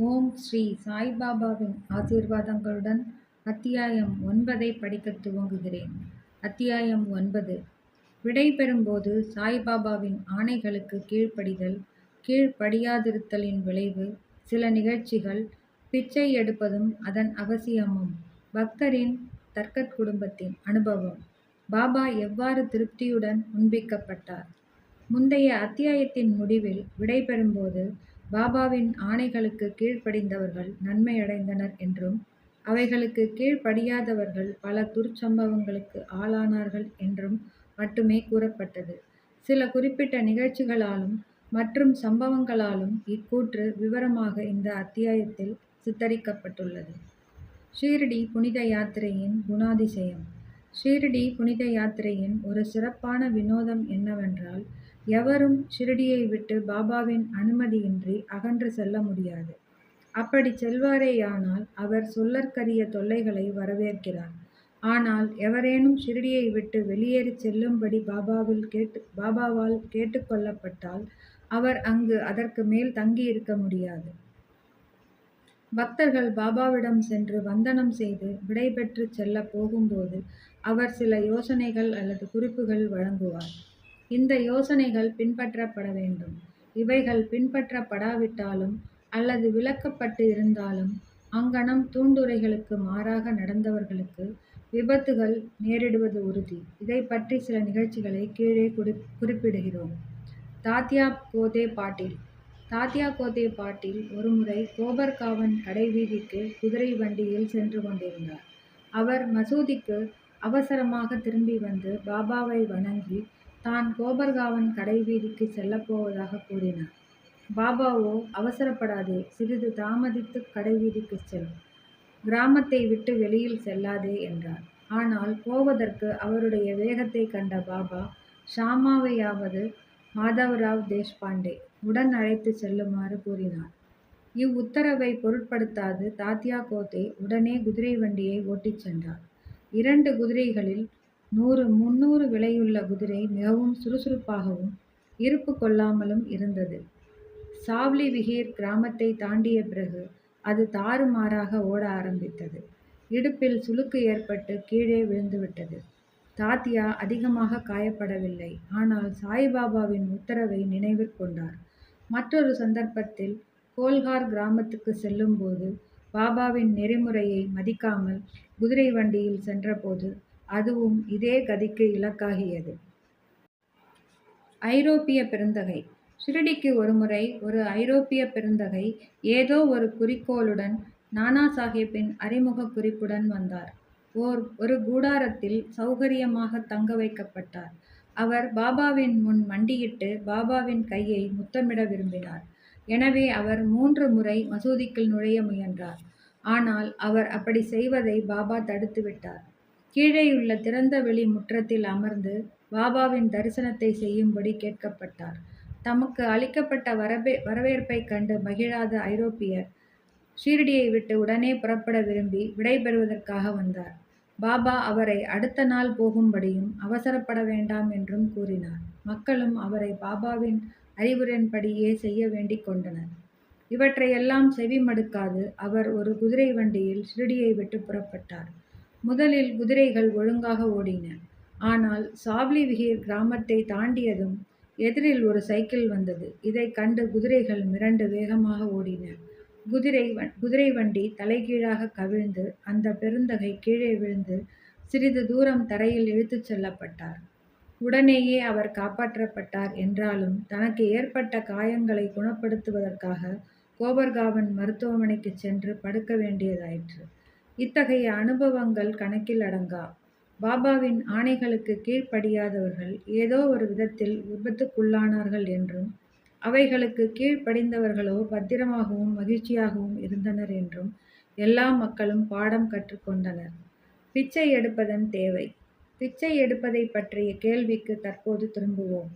ஓம் ஸ்ரீ சாய்பாபாவின் ஆசீர்வாதங்களுடன் அத்தியாயம் 9 படிக்கத் துவங்குகிறேன். அத்தியாயம் 9. விடை பெறும்போது சாய்பாபாவின் ஆணைகளுக்கு கீழ்ப்படிதல், கீழ்ப்படியாதிருத்தலின் விளைவு, சில நிகழ்ச்சிகள், பிச்சை எடுப்பதும் அதன் அவசியமும், பக்தரின் தர்கத் குடும்பத்தின் அனுபவம், பாபா எவ்வாறு திருப்தியுடன் உண்பிக்கப்பட்டார். முந்தைய அத்தியாயத்தின் முடிவில் விடை பெறும்போது பாபாவின் ஆணைகளுக்கு கீழ்ப்படிந்தவர்கள் நன்மையடைந்தனர் என்றும், அவைகளுக்கு கீழ்ப்படியாதவர்கள் பல துர்ச்சம்பவங்களுக்கு ஆளானார்கள் என்றும் மட்டுமே கூறப்பட்டது. சில குறிப்பிட்ட நிகழ்ச்சிகளாலும் மற்றும் சம்பவங்களாலும் இக்கூற்று விவரமாக இந்த அத்தியாயத்தில் சித்தரிக்கப்பட்டுள்ளது. ஷீரடி புனித யாத்திரையின் குணாதிசயம். ஷீரடி புனித யாத்திரையின் ஒரு சிறப்பான வினோதம் என்னவென்றால், எவரும் ஷிரடியை விட்டு பாபாவின் அனுமதியின்றி அகன்று செல்ல முடியாது. அப்படி செல்வாரேயானால் அவர் சொல்லற்கரிய தொல்லைகளை வரவேற்கிறார். ஆனால் எவரேனும் ஷிரடியை விட்டு வெளியேறிச் செல்லும்படி பாபாவால் கேட்டுக்கொள்ளப்பட்டால் அவர் அங்கு அதற்கு மேல் தங்கியிருக்க முடியாது. பக்தர்கள் பாபாவிடம் சென்று வந்தனம் செய்து விடை பெற்று செல்ல போகும்போது அவர் சில யோசனைகள் அல்லது குறிப்புகள் வழங்குவார். இந்த யோசனைகள் பின்பற்றப்பட வேண்டும். இவைகள் பின்பற்றப்படாவிட்டாலும் அல்லது விலக்கப்பட்டு இருந்தாலும் அங்கனம் தூண்டுரைகளுக்கு மாறாக நடந்தவர்களுக்கு விபத்துகள் நேரிடுவது உறுதி. இதை பற்றி சில நிகழ்ச்சிகளை கீழே குறிப்பிடுகிறோம். தாத்யா கோதே பாட்டீல். தாத்யா கோதே பாட்டீல் ஒருமுறை கோபர்காவன் கடைவீதிக்கு குதிரை வண்டியில் சென்று கொண்டிருந்தார். அவர் மசூதிக்கு அவசரமாக திரும்பி வந்து பாபாவை வணங்கி தான் கோபர்காவன் கடைவீதிக்கு செல்லப்போவதாக கூறினார். பாபாவோ, அவசரப்படாதே, சிறிது தாமதித்து கடைவீதிக்கு செல், கிராமத்தை விட்டு வெளியில் செல்லாதே என்றார். ஆனால் போவதற்கு அவருடைய வேகத்தை கண்ட பாபா ஷாமாவையாவது மாதவராவ் தேஷ்பாண்டே உடன் அழைத்து செல்லுமாறு கூறினார். இவ்வுத்தரவை பொருட்படுத்தாது தாத்யா கோதே உடனே குதிரை வண்டியை ஓட்டிச் சென்றார். 2 குதிரைகளில் 100-300 விலையுள்ள குதிரை மிகவும் சுறுசுறுப்பாகவும் இருப்பு கொள்ளாமலும் இருந்தது. சாவ்லி விஹீர் கிராமத்தை தாண்டிய பிறகு அது தாறுமாறாக ஓட ஆரம்பித்தது. இடுப்பில் சுளுக்கு ஏற்பட்டு கீழே விழுந்துவிட்டது. தாத்யா அதிகமாக காயப்படவில்லை. ஆனால் சாய்பாபாவின் உத்தரவை நினைவிற்கொண்டார். மற்றொரு சந்தர்ப்பத்தில் கோல்கார் கிராமத்துக்கு செல்லும்போது பாபாவின் நெறிமுறையை மதிக்காமல் குதிரை வண்டியில் சென்றபோது அதுவும் இதே கதிக்கு இலக்காகியது. ஐரோப்பிய பெருந்தகை. ஷிரடிக்கு ஒருமுறை ஒரு ஐரோப்பிய பெருந்தகை ஏதோ ஒரு குறிக்கோளுடன் நானா சாஹேப்பின் அறிமுக குறிப்புடன் வந்தார். ஒரு கூடாரத்தில் சௌகரியமாக தங்க வைக்கப்பட்டார். அவர் பாபாவின் முன் மண்டியிட்டு பாபாவின் கையை முத்தமிட விரும்பினார். எனவே அவர் 3 முறை மசூதிக்குள் நுழைய முயன்றார். ஆனால் அவர் அப்படி செய்வதை பாபா தடுத்துவிட்டார். கீழேயுள்ள திறந்த வெளி முற்றத்தில் அமர்ந்து பாபாவின் தரிசனத்தை செய்யும்படி கேட்கப்பட்டார். தமக்கு அளிக்கப்பட்ட வரவேற்பை கண்டு மகிழாத ஐரோப்பியர் ஷீரடியை விட்டு உடனே புறப்பட விரும்பி விடை பெறுவதற்காக வந்தார். பாபா அவரை அடுத்த நாள் போகும்படியும் அவசரப்பட வேண்டாம் என்றும் கூறினார். மக்களும் அவரை பாபாவின் அறிவுரையின்படியே செய்ய வேண்டிக் கொண்டனர். இவற்றையெல்லாம் செவி மடுக்காது அவர் ஒரு குதிரை வண்டியில் ஷிரடியை விட்டு புறப்பட்டார். முதலில் குதிரைகள் ஒழுங்காக ஓடின. ஆனால் சாவ்லி விஹீர் கிராமத்தை தாண்டியதும் எதிரில் ஒரு சைக்கிள் வந்தது. இதை கண்டு குதிரைகள் மிரண்டு வேகமாக ஓடின. குதிரை வண்டி தலைகீழாக கவிழ்ந்து அந்த பெருந்தகை கீழே விழுந்து சிறிது தூரம் தரையில் இழுத்துச் செல்லப்பட்டார். உடனேயே அவர் காப்பாற்றப்பட்டார். என்றாலும் தனக்கு ஏற்பட்ட காயங்களை குணப்படுத்துவதற்காக கோபர்காவன் மருத்துவமனைக்கு சென்று படுக்க வேண்டியதாயிற்று. இத்தகைய அனுபவங்கள் கணக்கில் அடங்கா. பாபாவின் ஆணைகளுக்கு கீழ்ப்படியாதவர்கள் ஏதோ ஒரு விதத்தில் விபத்துக்குள்ளானார்கள் என்றும், அவைகளுக்கு கீழ்ப்படிந்தவர்களோ பத்திரமாகவும் மகிழ்ச்சியாகவும் இருந்தனர் என்றும் எல்லா மக்களும் பாடம் கற்றுக்கொண்டனர். பிச்சை எடுப்பதன் தேவை. பிச்சை எடுப்பதை பற்றிய கேள்விக்கு தற்போது திரும்புவோம்.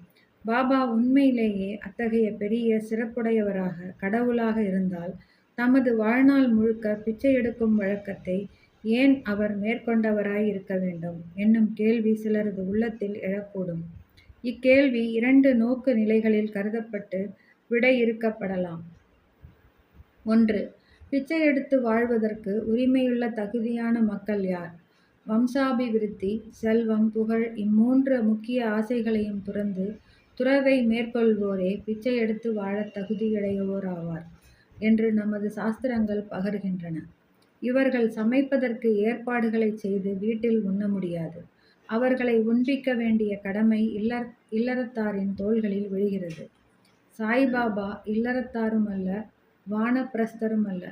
பாபா உண்மையிலேயே அத்தகைய பெரிய சிறப்புடையவராக, கடவுளாக இருந்தால் தமது வாழ்நாள் முழுக்க பிச்சை எடுக்கும் வழக்கத்தை ஏன் அவர் மேற்கொண்டவராய் இருக்க வேண்டும் என்னும் கேள்வி சிலரது உள்ளத்தில் எழக்கூடும். இக்கேள்வி 2 நோக்கு நிலைகளில் கருதப்பட்டு விடையிறுக்கப்படலாம். ஒன்று. பிச்சை எடுத்து வாழ்வதற்கு உரிமையுள்ள தகுதியான மக்கள் யார்? வம்சாபிவிருத்தி, செல்வம், புகழ் இம்மூன்று முக்கிய ஆசைகளையும் துறந்து துறவை மேற்கொள்வோரே பிச்சை எடுத்து வாழத் தகுதியுடையோர் ஆவார் என்று நமது சாஸ்திரங்கள் பகர்கின்றன. இவர்கள் சமைப்பதற்கு ஏற்பாடுகளைச் செய்து வீட்டில் உண்ண முடியாது. அவர்களை உண்பிக்க வேண்டிய கடமை இல்லறத்தாரின் தோள்களில் விழுகிறது. சாய்பாபா இல்லறத்தாரும் அல்ல, வானப்பிரஸ்தரும் அல்ல.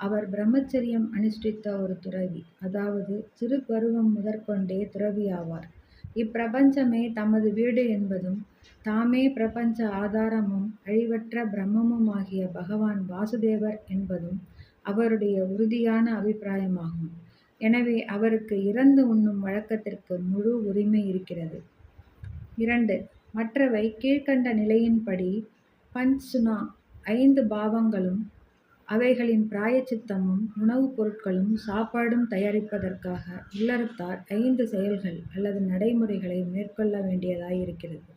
அவர் பிரம்மச்சரியம் அனுஷ்டித்த ஒரு துறவி, அதாவது சிறு பருவம் முதற்கொண்டே துறவி ஆவார். இப்பிரபஞ்சமே தமது வீடு என்பதும் தாமே பிரபஞ்ச ஆதாரமும் அழிவற்ற பிரம்மமுமாகிய பகவான் வாசுதேவர் என்பதும் அவருடைய உறுதியான அபிப்பிராயமாகும். எனவே அவருக்கு இறந்து உண்ணும் வழக்கத்திற்கு முழு உரிமை இருக்கிறது. 2. மற்றவை கீழ்க்கண்ட நிலையின்படி பஞ்ச்சுனா 5 பாவங்களும் அவைகளின் பிராயச்சித்தமும் உணவுப் பொருட்களும் சாப்பாடும் தயாரிப்பதற்காக இல்லறத்தார் 5 செயல்கள் அல்லது நடைமுறைகளை மேற்கொள்ள வேண்டியதாயிருக்கிறது.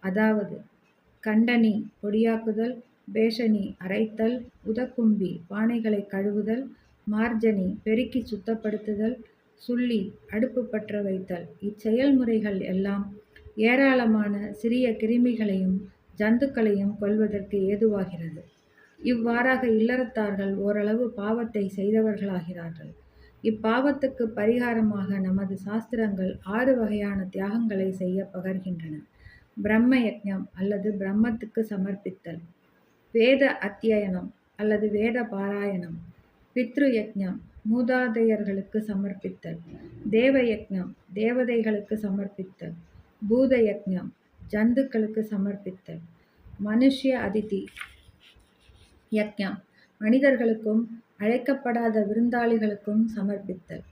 அதாவது கண்டனி பொடியாக்குதல், பேஷனி அரைத்தல், உதக்கும்பி பானைகளை கழுவுதல், மார்ஜனி பெருக்கி சுத்தப்படுத்துதல், சுள்ளி அடுப்பு பற்ற வைத்தல். இச்செயல்முறைகள் எல்லாம் ஏராளமான சிறிய கிருமிகளையும் ஜந்துக்களையும் கொல்வதற்கு ஏதுவாகிறது. இவ்வாறாக இல்லறத்தார்கள் ஓரளவு பாவத்தை செய்தவர்களாகிறார்கள். இப்பாவத்துக்கு பரிகாரமாக நமது சாஸ்திரங்கள் 6 வகையான தியாகங்களை செய்ய பகர்கின்றன. பிரம்ம யக்ஞம் அல்லது பிரம்மத்துக்கு சமர்ப்பித்தல், வேத அத்தியனம் அல்லது வேத பாராயணம், பித்ரு யக்ஞம் மூதாதையர்களுக்கு சமர்ப்பித்தல், தேவ யக்ஞம் தேவதைகளுக்கு சமர்ப்பித்தல், பூத யக்ஞம் ஜந்துக்களுக்கு சமர்ப்பித்தல், மனுஷ்ய அதிதி யக்ஞம் மனிதர்களுக்கும் அழைக்கப்படாத விருந்தாளிகளுக்கும் சமர்ப்பித்தல்.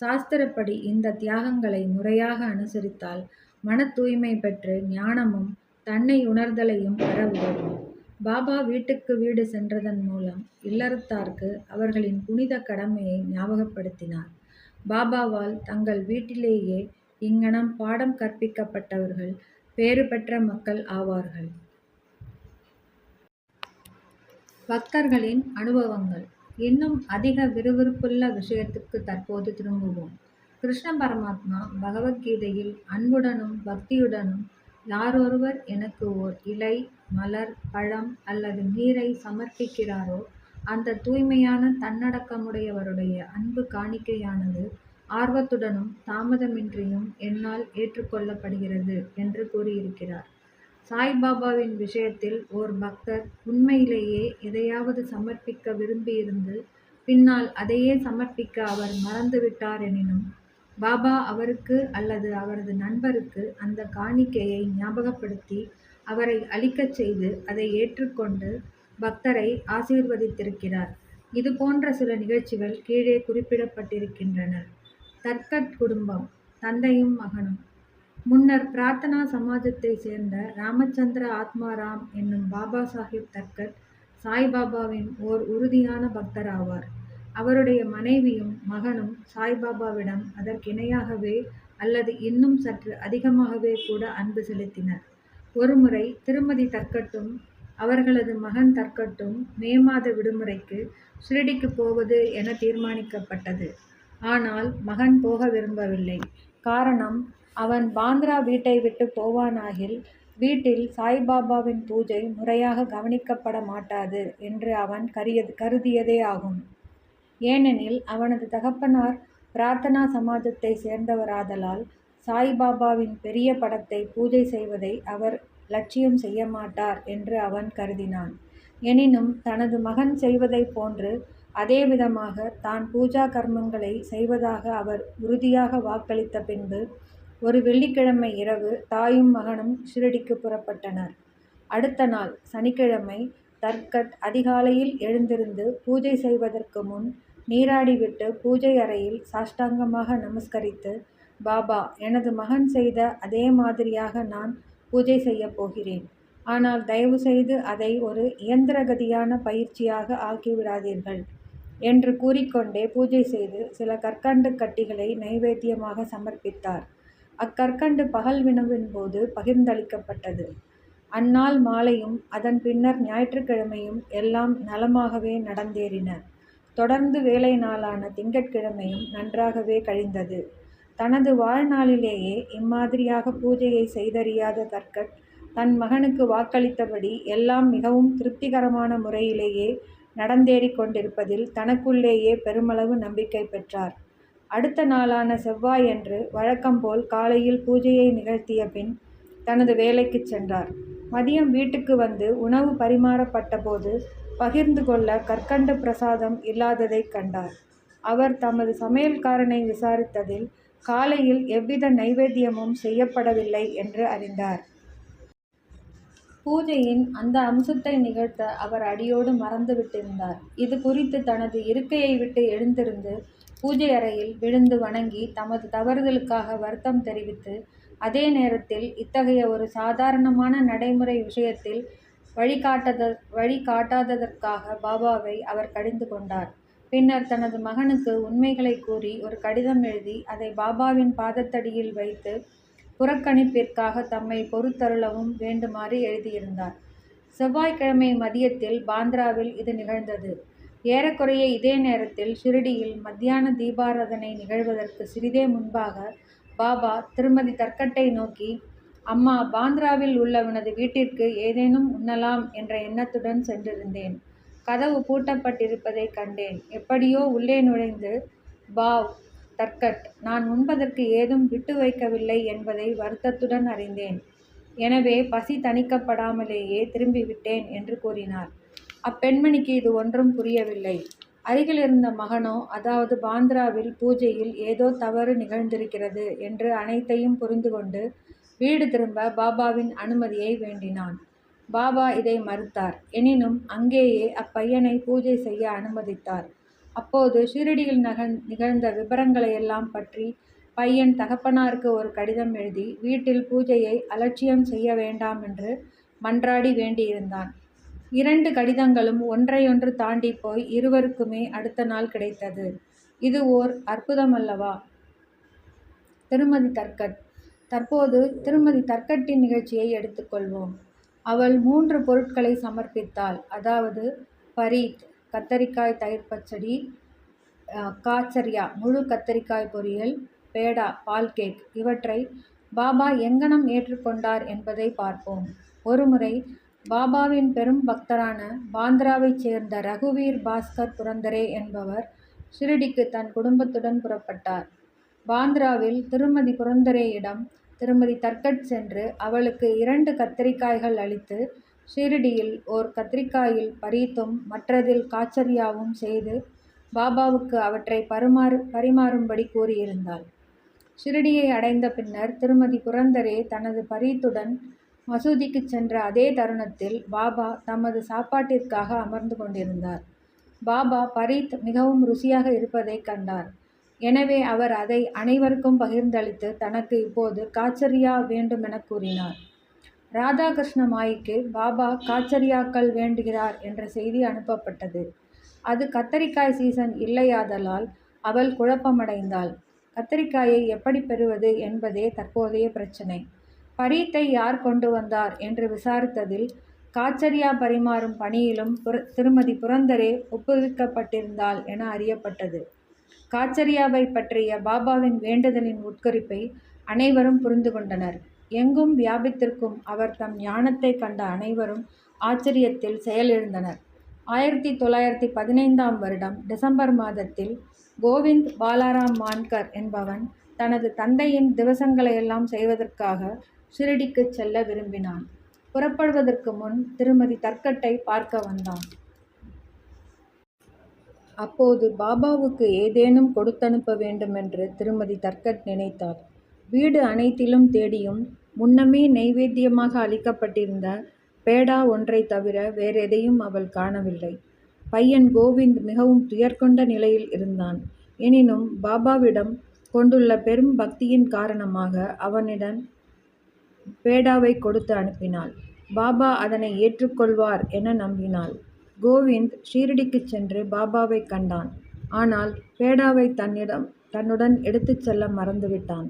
சாஸ்திரப்படி இந்த தியாகங்களை முறையாக அனுசரித்தால் மன தூய்மை பெற்று ஞானமும் தன்னை உணர்தலையும் பெற உதவும். பாபா வீட்டுக்கு வீடு சென்றதன் மூலம் இல்லறத்தார்க்கு அவர்களின் புனித கடமையை ஞாபகப்படுத்தினார். பாபாவால் தங்கள் வீட்டிலேயே இங்ஙனம் பாடம் கற்பிக்கப்பட்டவர்கள் பேறு பெற்ற மக்கள் ஆவார்கள். பக்தர்களின் அனுபவங்கள். இன்னும் அதிக விறுவிறுப்புள்ள விஷயத்துக்கு தற்போது திரும்புவோம். கிருஷ்ண பரமாத்மா பகவத்கீதையில் அன்புடனும் பக்தியுடனும் யாரொருவர் எனக்கு ஓர் இலை, மலர், பழம் அல்லது நீரை சமர்ப்பிக்கிறாரோ அந்த தூய்மையான தன்னடக்கமுடையவருடைய அன்பு காணிக்கையானது ஆர்வத்துடனும் தாமதமின்றியும் என்னால் ஏற்றுக்கொள்ளப்படுகிறது என்று கூறியிருக்கிறார். சாய்பாபாவின் விஷயத்தில் ஓர் பக்தர் உண்மையிலேயே எதையாவது சமர்ப்பிக்க விரும்பியிருந்து பின்னால் அதையே சமர்ப்பிக்க அவர் மறந்துவிட்டார் எனினும் பாபா அவருக்கு அல்லது அவரது நண்பருக்கு அந்த காணிக்கையை ஞாபகப்படுத்தி அவரை அளிக்கச் செய்து அதை ஏற்றுக்கொண்டு பக்தரை ஆசீர்வதித்திருக்கிறார். இது போன்ற சில நிகழ்ச்சிகள் கீழே குறிப்பிடப்பட்டிருக்கின்றன. தர்கட் குடும்பம், தந்தையும் மகனும். முன்னர் பிரார்த்தனா சமாஜத்தை சேர்ந்த ராமச்சந்திர ஆத்மாராம் என்னும் பாபா சாஹிப் தர்கட் சாய்பாபாவின் ஓர் உறுதியான பக்தர் ஆவார். அவருடைய மனைவியும் மகனும் சாய்பாபாவிடம் அதற்கிணையாகவே அல்லது இன்னும் சற்று அதிகமாகவே கூட அன்பு செலுத்தினர். ஒருமுறை திருமதி தர்கட்டும் அவர்களது மகன் தர்கட்டும் மே மாத விடுமுறைக்கு ஷிரடிக்கு போவது என தீர்மானிக்கப்பட்டது. ஆனால் மகன் போக விரும்பவில்லை. காரணம், அவன் பாந்திரா வீட்டை விட்டு போவானாகில் வீட்டில் சாய்பாபாவின் பூஜை முறையாக கவனிக்கப்பட மாட்டாது என்று அவன் கருதியதே ஆகும். ஏனெனில் அவனது தகப்பனார் பிரார்த்தனா சமாஜத்தை சேர்ந்தவராதலால் சாய்பாபாவின் பெரிய படத்தை பூஜை செய்வதை அவர் லட்சியம் செய்ய மாட்டார் என்று அவன் கருதினான். எனினும் தனது மகன் செய்வதைப் போன்று அதே விதமாக தான் பூஜா கர்மங்களை செய்வதாக அவர் உறுதியாக வாக்களித்த பின்பு ஒரு வெள்ளிக்கிழமை இரவு தாயும் மகனும் ஷிரடிக்கு புறப்பட்டனர். அடுத்த நாள் சனிக்கிழமை தர்கட் அதிகாலையில் எழுந்திருந்து பூஜை செய்வதற்கு முன் நீராடிவிட்டு பூஜை அறையில் சாஷ்டாங்கமாக நமஸ்கரித்து, பாபா, எனது மகன் செய்த அதே மாதிரியாக நான் பூஜை செய்யப் போகிறேன். ஆனால் தயவு செய்து அதை ஒரு இயந்திரகதியான பயிற்சியாக ஆக்கிவிடாதீர்கள் என்று கூறிக்கொண்டே பூஜை செய்து சில கற்கண்டு கட்டிகளை நைவேத்தியமாக சமர்ப்பித்தார். அக்கற்கண்டு பகல் வினவின் போது பகிர்ந்தளிக்கப்பட்டது. அந்நாள் மாலையும் அதன் பின்னர் ஞாயிற்றுக்கிழமையும் எல்லாம் நலமாகவே நடந்தேறின. தொடர்ந்து வேலை நாளான திங்கட்கிழமையும் நன்றாகவே கழிந்தது. தனது வாழ்நாளிலேயே இம்மாதிரியாக பூஜையை செய்தறியாத தர்கட் தன் மகனுக்கு வாக்களித்தபடி எல்லாம் மிகவும் திருப்திகரமான முறையிலேயே நடந்தேறிக் கொண்டிருப்பதில் தனக்குள்ளேயே பெருமளவு நம்பிக்கை பெற்றார். அடுத்த நாளான செவ்வாயன்று வழக்கம்போல் காலையில் பூஜையை நிகழ்த்திய பின் தனது வேலைக்குச் சென்றார். மதியம் வீட்டுக்கு வந்து உணவு பரிமாறப்பட்டபோது பகிர்ந்து கொள்ள கற்கண்டு பிரசாதம் இல்லாததைக் கண்டார். அவர் தமது சமையல்காரனை விசாரித்ததில் காலையில் எவ்வித நைவேத்தியமும் செய்யப்படவில்லை என்று அறிந்தார். பூஜையின் அந்த அம்சத்தை நிகழ்த்த அவர் அடியோடு மறந்துவிட்டிருந்தார். இது குறித்து தனது இருக்கையை விட்டு எழுந்திருந்து பூஜை அறையில் விழுந்து வணங்கி தமது தவறுதலுக்காக வருத்தம் தெரிவித்து, அதே நேரத்தில் இத்தகைய ஒரு சாதாரணமான நடைமுறை விஷயத்தில் வழிகாட்டாததற்காக பாபாவை அவர் கடிந்து கொண்டார். பின்னர் தனது மகனுக்கு உண்மைகளை கூறி ஒரு கடிதம் எழுதி அதை பாபாவின் பாதத்தடியில் வைத்து புறக்கணிப்பிற்காக தம்மை பொறுத்தருளவும் வேண்டுமாறு எழுதியிருந்தார். செவ்வாய்க்கிழமை மதியத்தில் பாந்திராவில் இது நிகழ்ந்தது. ஏறக்குறைய இதே நேரத்தில் ஷிரடியில் மத்தியான தீபாராதனை நிகழ்வதற்கு சிறிதே முன்பாக பாபா திருமதி தர்கட்டை நோக்கி, அம்மா, பாந்திராவில் உள்ள உனது வீட்டிற்கு ஏதேனும் உண்ணலாம் என்ற எண்ணத்துடன் சென்றிருந்தேன். கதவு பூட்டப்பட்டிருப்பதைக் கண்டேன். எப்படியோ உள்ளே நுழைந்து, பாவ் தர்கட், நான் உண்பதற்கு ஏதும் விட்டு வைக்கவில்லை என்பதை வருத்தத்துடன் அறிந்தேன். எனவே பசி தணிக்கப்படாமலேயே திரும்பிவிட்டேன் என்று கூறினார். அப்பெண்மணிக்கு இது ஒன்றும் புரியவில்லை. அருகிலிருந்த மகனோ, அதாவது பாந்திராவில் பூஜையில் ஏதோ தவறு நிகழ்ந்திருக்கிறது என்று அனைத்தையும் புரிந்து கொண்டு வீடு திரும்ப பாபாவின் அனுமதியை வேண்டினான். பாபா இதை மறுத்தார். எனினும் அங்கேயே அப்பையனை பூஜை செய்ய அனுமதித்தார். அப்போது ஷிரடியில் நிகழ்ந்த விபரங்களையெல்லாம் பற்றி பையன் தகப்பனாருக்கு ஒரு கடிதம் எழுதி வீட்டில் பூஜையை அலட்சியம் செய்ய வேண்டாம் என்று மன்றாடி வேண்டியிருந்தான். 2 கடிதங்களும் ஒன்றையொன்று தாண்டி போய் இருவருக்குமே அடுத்த நாள் கிடைத்தது. இது ஓர் அற்புதமல்லவா? திருமதி தர்கட். தற்போது திருமதி தர்கட்டின் நிகழ்ச்சியை எடுத்துக்கொள்வோம். அவள் 3 பொருட்களை சமர்ப்பித்தாள். அதாவது பரீத், கத்தரிக்காய் தயிர் பச்சடி, காச்சரியா, முழு கத்தரிக்காய் பொரியல், பேடா, பால் கேக். இவற்றை பாபா எங்கனம் ஏற்றுக்கொண்டார் என்பதை பார்ப்போம். ஒருமுறை பாபாவின் பெரும் பக்தரான பாந்திராவைச் சேர்ந்த ரகுவீர் பாஸ்கர் புரந்தரே என்பவர் ஷிரடிக்கு தன் குடும்பத்துடன் புறப்பட்டார். பாந்திராவில் திருமதி புரந்தரேயிடம் திருமதி தர்கட் சென்று அவளுக்கு 2 கத்தரிக்காய்கள் அளித்து, ஷிரடியில் ஓர் கத்திரிக்காயில் பரீத்தும் மற்றதில் காச்சரியாவும் செய்து பாபாவுக்கு அவற்றை பரிமாறும்படி கூறியிருந்தாள். ஷிரடியை அடைந்த பின்னர் திருமதி புரந்தரே தனது பரீத்துடன் மசூதிக்குச் சென்ற அதே தருணத்தில் பாபா தமது சாப்பாட்டிற்காக அமர்ந்து கொண்டிருந்தார். பாபா பரீத் மிகவும் ருசியாக இருப்பதைக் கண்டார். எனவே அவர் அதை அனைவருக்கும் பகிர்ந்தளித்து தனக்கு இப்போது காச்சரியா வேண்டுமென கூறினார். ராதாகிருஷ்ண மாயிக்கு பாபா காச்சரியாக்கள் வேண்டுகிறார் என்ற செய்தி அனுப்பப்பட்டது. அது கத்தரிக்காய் சீசன் இல்லையாதலால் அவள் குழப்பமடைந்தாள். கத்தரிக்காயை எப்படி பெறுவது என்பதே தற்போதைய பிரச்சினை. பரீத்தை யார் கொண்டு வந்தார் என்று விசாரித்ததில் காச்சரியா பரிமாறும் பணியிலும் திருமதி புரந்தரே ஒப்புவிக்கப்பட்டிருந்தாள் என அறியப்பட்டது. காச்சரியாவை பற்றிய பாபாவின் வேண்டுதலின் உட்குறிப்பை அனைவரும் புரிந்து கொண்டனர். எங்கும் வியாபித்திருக்கும் அவர் தம் ஞானத்தை கண்ட அனைவரும் ஆச்சரியத்தில் செயலிழந்தனர். 1915ஆம் வருடம் டிசம்பர் மாதத்தில் கோவிந்த் பாலாராம் மான்கர் என்பவன் தனது தந்தையின் திவசங்களையெல்லாம் செய்வதற்காக ஷிரடிக்குச் செல்ல விரும்பினான். புறப்படுவதற்கு முன் திருமதி தர்கட்டை பார்க்க வந்தான். அப்போது பாபாவுக்கு ஏதேனும் கொடுத்தனுப்ப வேண்டுமென்று திருமதி தர்கட் நினைத்தார். வீடு அனைத்திலும் தேடியும் முன்னமே நைவேத்தியமாக அளிக்கப்பட்டிருந்த பேடா ஒன்றை தவிர வேறெதையும் அவள் காணவில்லை. பையன் கோவிந்த் மிகவும் துயர்கொண்ட நிலையில் இருந்தான். எனினும் பாபாவிடம் கொண்டுள்ள பெரும் பக்தியின் காரணமாக அவனிடம் பேடாவை கொடுத்து அனுப்பினாள். பாபா அதனை ஏற்றுக்கொள்வார் என நம்பினாள். கோவிந்த் ஷீரடிக்குச் சென்று பாபாவை கண்டான். ஆனால் பேடாவை தன்னுடன் எடுத்துச் செல்ல மறந்துவிட்டான்.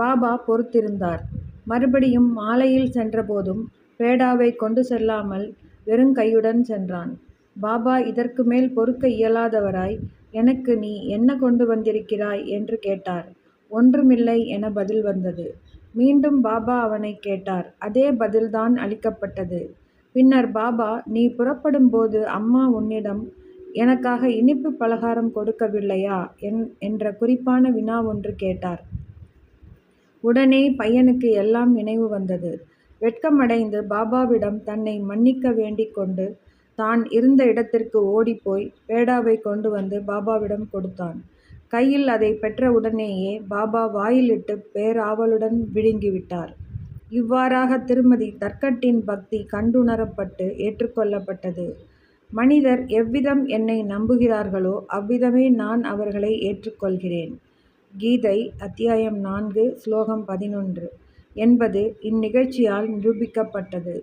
பாபா பொறுத்திருந்தார். மறுபடியும் மாலையில் சென்றபோதும் பேடாவை கொண்டு செல்லாமல் வெறுங்கையுடன் சென்றான். பாபா இதற்கு மேல் பொறுக்க இயலாதவராய், எனக்கு நீ என்ன கொண்டு வந்திருக்கிறாய் என்று கேட்டார். ஒன்றுமில்லை என பதில் வந்தது. மீண்டும் பாபா அவனைக் கேட்டார். அதே பதில்தான் அளிக்கப்பட்டது. பின்னர் பாபா, நீ புறப்படும்போது அம்மா உன்னிடம் எனக்காக இனிப்பு பலகாரம் கொடுக்கவில்லையா என்ற குறிப்பான வினா ஒன்று கேட்டார். உடனே பையனுக்கு எல்லாம் நினைவு வந்தது. வெட்கமடைந்து பாபாவிடம் தன்னை மன்னிக்க வேண்டிக் கொண்டு தான் இருந்த இடத்திற்கு ஓடிப்போய் பேடாவை கொண்டு வந்து பாபாவிடம் கொடுத்தான். கையில் அதை பெற்ற உடனேயே பாபா வாயிலிட்டு பேராவலுடன் விழுங்கிவிட்டார். இவ்வாறாக திருமதி தர்கட்டின் பக்தி கண்டுணரப்பட்டு ஏற்றுக்கொள்ளப்பட்டது. மனிதர் எவ்விதம் என்னை நம்புகிறார்களோ அவ்விதமே நான் அவர்களை ஏற்றுக்கொள்கிறேன். கீதை அத்தியாயம் 4 ஸ்லோகம் 11 என்பது இந்நிகழ்ச்சியால் நிரூபிக்கப்பட்டது.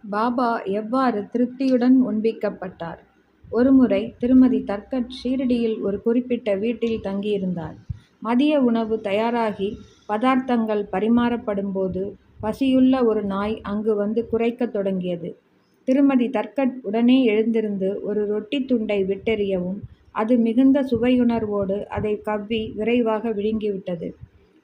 பாபா எவ்வாறு திருப்தியுடன் உண்பிக்கப்பட்டார்? ஒருமுறை திருமதி தர்கட் ஷீரடியில் ஒரு குறிப்பிட்ட வீட்டில் தங்கியிருந்தார். மதிய உணவு தயாராகி பதார்த்தங்கள் பரிமாறப்படும்போது பசியுள்ள ஒரு நாய் அங்கு வந்து குரைக்கத் தொடங்கியது. திருமதி தர்கட் உடனே எழுந்திருந்து ஒரு ரொட்டி துண்டை விட்டெறியவும் அது மிகுந்த சுவையுணர்வோடு அதை கவ்வி விரைவாக விழுங்கிவிட்டது.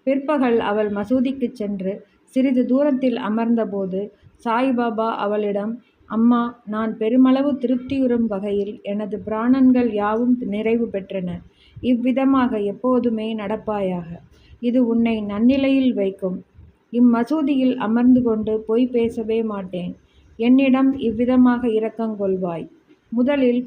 பிற்பகல் அவள் மசூதிக்குச் சென்று சிறிது தூரத்தில் அமர்ந்தபோது சாய்பாபா அவளிடம், அம்மா, நான் பெருமளவு திருப்தியுறும் வகையில் எனது பிராணன்கள் யாவும் நிறைவு பெற்றன. இவ்விதமாக எப்போதுமே நடப்பாயாக. இது உன்னை நன்னிலையில் வைக்கும். இம்மசூதியில் அமர்ந்து கொண்டு பொய் பேசவே மாட்டேன். என்னிடம் இவ்விதமாக இரக்கங்கொள்வாய். முதலில்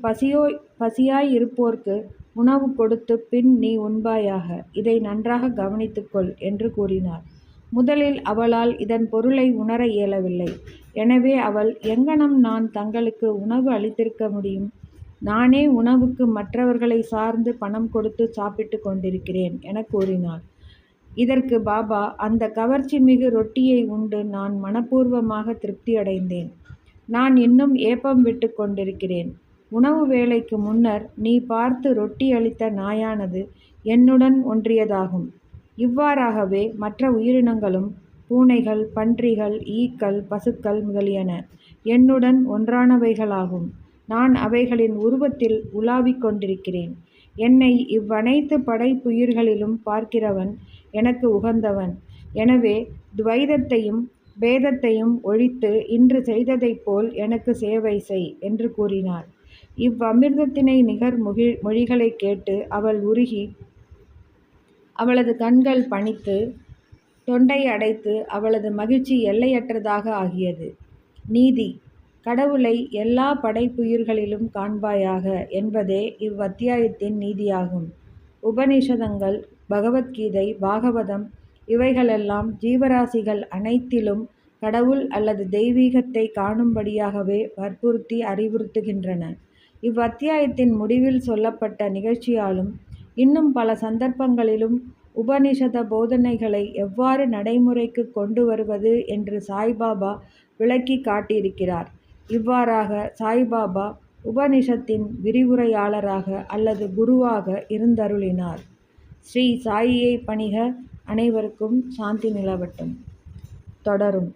பசியாய் இருப்போர்க்கு உணவு கொடுத்து பின் நீ உண்பாயாக. இதை நன்றாக கவனித்துக்கொள் என்று கூறினார். முதலில் அவளால் இதன் பொருளை உணர இயலவில்லை. எனவே அவள், எங்கனம் நான் தங்களுக்கு உணவு அளித்திருக்க முடியும்? நானே உணவுக்கு மற்றவர்களை சார்ந்து பணம் கொடுத்து சாப்பிட்டு கொண்டிருக்கிறேன் என கூறினாள். இதற்கு பாபா, அந்த கவர்ச்சி மிகு ரொட்டியை உண்டு நான் மனப்பூர்வமாக திருப்தியடைந்தேன். நான் இன்னும் ஏப்பம் விட்டு கொண்டிருக்கிறேன். உணவு வேளைக்கு முன்னர் நீ பார்த்து ரொட்டி அளித்த நாயானது என்னுடன் ஒன்றியதாகும். இவ்வாறாகவே மற்ற உயிரினங்களும் பூனைகள், பன்றிகள், ஈக்கள், பசுக்கள் முதலியன என்னுடன் ஒன்றானவைகளாகும். நான் அவைகளின் உருவத்தில் உலாவிக் கொண்டிருக்கிறேன். என்னை இவ்வனைத்து படைப்புயிர்களிலும் பார்க்கிறவன் எனக்கு உகந்தவன். எனவே துவைதத்தையும் பேதத்தையும் ஒழித்து இன்று செய்ததைப் போல் எனக்கு சேவை செய் என்று கூறினார். இவ்வமிர்தத்தினை நிகர் மொழிகளைக் கேட்டு அவள் உருகி அவளது கண்கள் பனித்து தொண்டை அடைத்து அவளது மகிழ்ச்சி எல்லையற்றதாக ஆகியது. நீதி: கடவுளை எல்லா படைப்புயிர்களிலும் காண்பாயாக என்பதே இவ்வத்தியாயத்தின் நீதியாகும். உபநிஷதங்கள், பகவத்கீதை, பாகவதம் இவைகளெல்லாம் ஜீவராசிகள் அனைத்திலும் கடவுள் அல்லது தெய்வீகத்தை காணும்படியாகவே வற்புறுத்தி அறிவுறுத்துகின்றன. இவ்வத்தியாயத்தின் முடிவில் சொல்லப்பட்ட நிகழ்ச்சியாலும் இன்னும் பல சந்தர்ப்பங்களிலும் உபநிஷத போதனைகளை எவ்வாறு நடைமுறைக்கு கொண்டு வருவது என்று சாய்பாபா விளக்கி காட்டியிருக்கிறார். இவ்வாறாக சாய்பாபா உபநிஷத்தின் விரிவுரையாளராக அல்லது குருவாக இருந்தருளினார். ஸ்ரீ சாயியை பணிக. அனைவருக்கும் சாந்தி நிலவட்டும். தொடரும்.